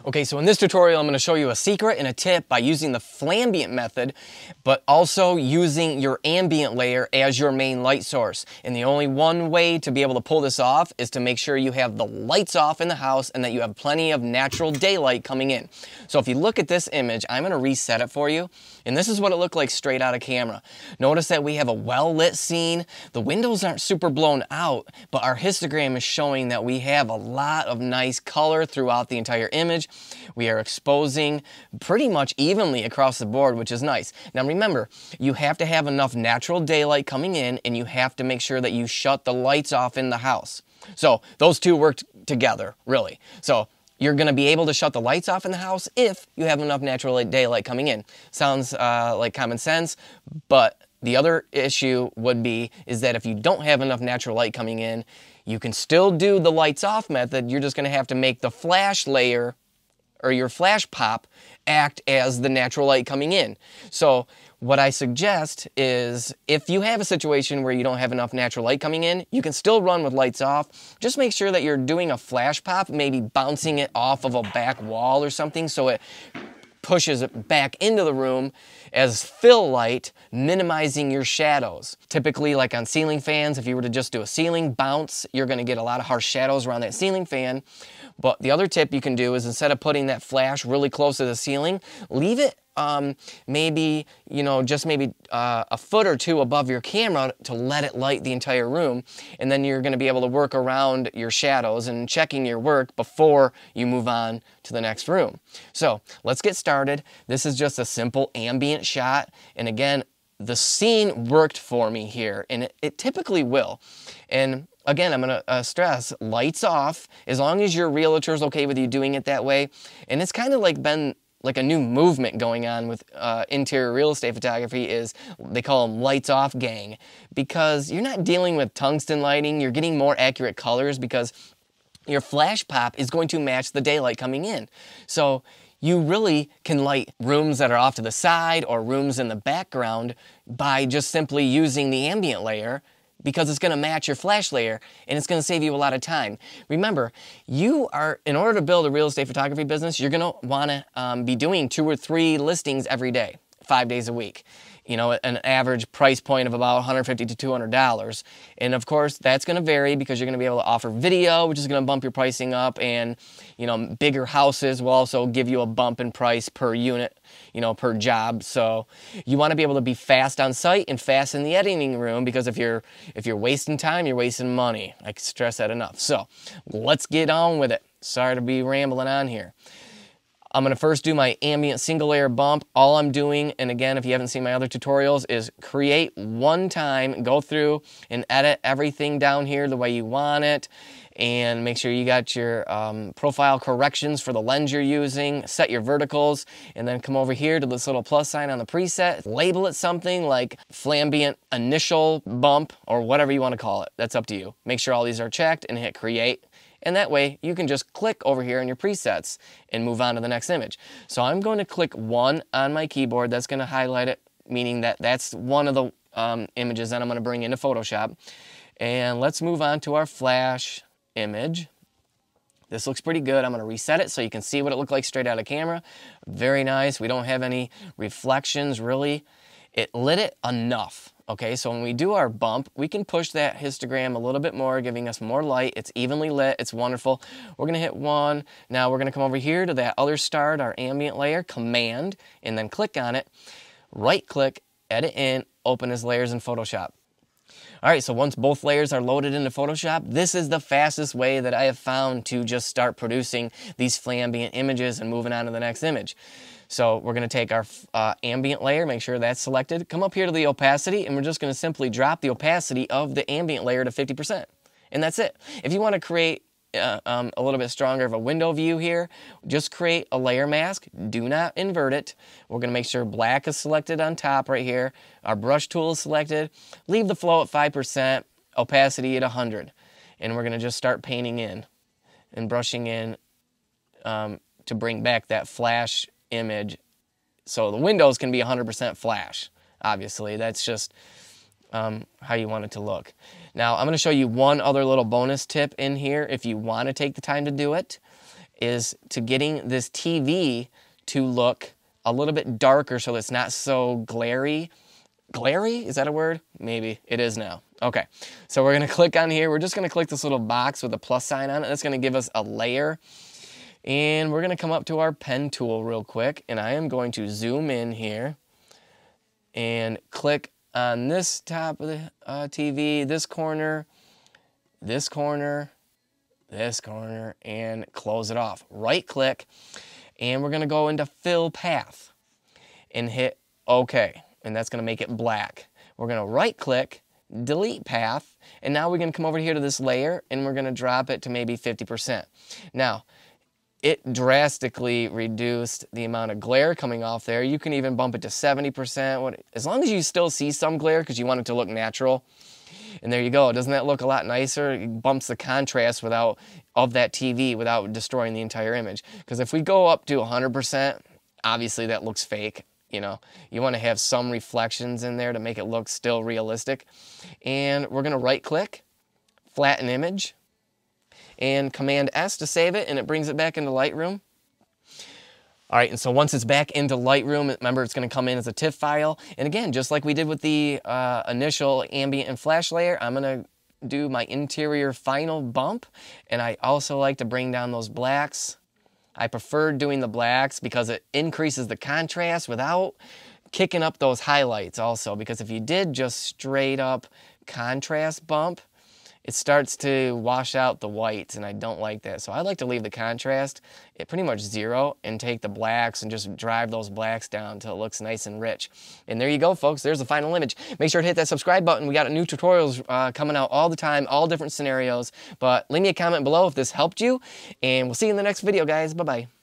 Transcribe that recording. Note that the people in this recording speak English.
Okay, so in this tutorial, I'm going to show you a secret and a tip by using the Flambient method, but also using your ambient layer as your main light source. And the only one way to be able to pull this off is to make sure you have the lights off in the house and that you have plenty of natural daylight coming in. So if you look at this image, I'm going to reset it for you. And this is what it looked like straight out of camera. Notice that we have a well-lit scene. The windows aren't super blown out, but our histogram is showing that we have a lot of nice color throughout the entire image. We are exposing pretty much evenly across the board, which is nice. Now remember, you have to have enough natural daylight coming in, and you have to make sure that you shut the lights off in the house. So those two work together, really. So you're going to be able to shut the lights off in the house if you have enough natural daylight coming in. Sounds like common sense, but the other issue is that if you don't have enough natural light coming in, you can still do the lights off method. You're just going to have to make the flash layer or your flash pop act as the natural light coming in. So what I suggest is if you have a situation where you don't have enough natural light coming in, you can still run with lights off. Just make sure that you're doing a flash pop, maybe bouncing it off of a back wall or something so it pushes it back into the room as fill light, minimizing your shadows. Typically, like on ceiling fans, if you were to just do a ceiling bounce, you're going to get a lot of harsh shadows around that ceiling fan. But the other tip you can do is instead of putting that flash really close to the ceiling, leave it maybe a foot or two above your camera to let it light the entire room, and then you're going to be able to work around your shadows and checking your work before you move on to the next room. So let's get started. This is just a simple ambient shot, and again, the scene worked for me here, and it typically will. And again, I'm going to stress, lights off, as long as your realtor's okay with you doing it that way. And it's kind of like been like a new movement going on with interior real estate photography is they call them lights off gang, because you're not dealing with tungsten lighting, you're getting more accurate colors because your flash pop is going to match the daylight coming in. So you really can light rooms that are off to the side or rooms in the background by just simply using the ambient layer, because it's going to match your flash layer and it's going to save you a lot of time. Remember, in order to build a real estate photography business, you're going to want to be doing 2 or 3 listings every day, 5 days a week. You know, an average price point of about $150 to $200. And of course, that's going to vary because you're going to be able to offer video, which is going to bump your pricing up, and, you know, bigger houses will also give you a bump in price per unit, you know, per job. So you want to be able to be fast on site and fast in the editing room, because if you're wasting time, you're wasting money. I can stress that enough. So let's get on with it. Sorry to be rambling on here. I'm going to first do my ambient single layer bump. All I'm doing, and again, if you haven't seen my other tutorials, is create one time, go through and edit everything down here the way you want it, and make sure you got your profile corrections for the lens you're using, set your verticals, and then come over here to this little plus sign on the preset, label it something like Flambient Initial Bump, or whatever you want to call it. That's up to you. Make sure all these are checked and hit create. And that way, you can just click over here in your presets and move on to the next image. So I'm going to click 1 on my keyboard. That's going to highlight it, meaning that that's one of the images that I'm going to bring into Photoshop. And let's move on to our flash image. This looks pretty good. I'm going to reset it so you can see what it looked like straight out of camera. Very nice. We don't have any reflections, really. It lit it enough. Okay, so when we do our bump, we can push that histogram a little bit more, giving us more light. It's evenly lit. It's wonderful. We're going to hit 1. Now we're going to come over here to that other start, our ambient layer, Command, and then click on it. Right-click, edit in, open as layers in Photoshop. All right, so once both layers are loaded into Photoshop, this is the fastest way that I have found to just start producing these Flambient images and moving on to the next image. So we're going to take our ambient layer, make sure that's selected, come up here to the opacity, and we're just going to simply drop the opacity of the ambient layer to 50%. And that's it. If you want to create a little bit stronger of a window view here, just create a layer mask. Do not invert it. We're going to make sure black is selected on top right here. Our brush tool is selected. Leave the flow at 5%, opacity at 100. And we're going to just start painting in and brushing in to bring back that flash image. So the windows can be 100% flash. Obviously, that's just how you want it to look. Now, I'm going to show you one other little bonus tip in here if you want to take the time to do it, is to getting this TV to look a little bit darker so it's not so glary. Glary? Is that a word? Maybe. It is now. Okay. So we're going to click on here. We're just going to click this little box with a plus sign on it. That's going to give us a layer. And we're going to come up to our pen tool real quick. And I am going to zoom in here and click on this top of the TV, this corner, this corner, this corner, and close it off. Right click, and we're going to go into fill path and hit OK. And that's going to make it black. We're going to right click, delete path, and now we're going to come over here to this layer and we're going to drop it to maybe 50%. Now, it drastically reduced the amount of glare coming off there. You can even bump it to 70%, as long as you still see some glare because you want it to look natural. And there you go. Doesn't that look a lot nicer? It bumps the contrast of that TV without destroying the entire image. Because if we go up to 100%, obviously that looks fake. You know, you want to have some reflections in there to make it look still realistic. And we're going to right click, flatten image, and Command S to save it, and it brings it back into Lightroom. All right, and so once it's back into Lightroom, remember it's going to come in as a TIFF file. And again, just like we did with the initial ambient and flash layer, I'm going to do my interior final bump. And I also like to bring down those blacks. I prefer doing the blacks because it increases the contrast without kicking up those highlights also. Because if you did just straight up contrast bump, it starts to wash out the whites, and I don't like that. So I like to leave the contrast at pretty much 0 and take the blacks and just drive those blacks down until it looks nice and rich. And there you go, folks. There's the final image. Make sure to hit that subscribe button. We got new tutorials coming out all the time, all different scenarios. But leave me a comment below if this helped you, and we'll see you in the next video, guys. Bye-bye.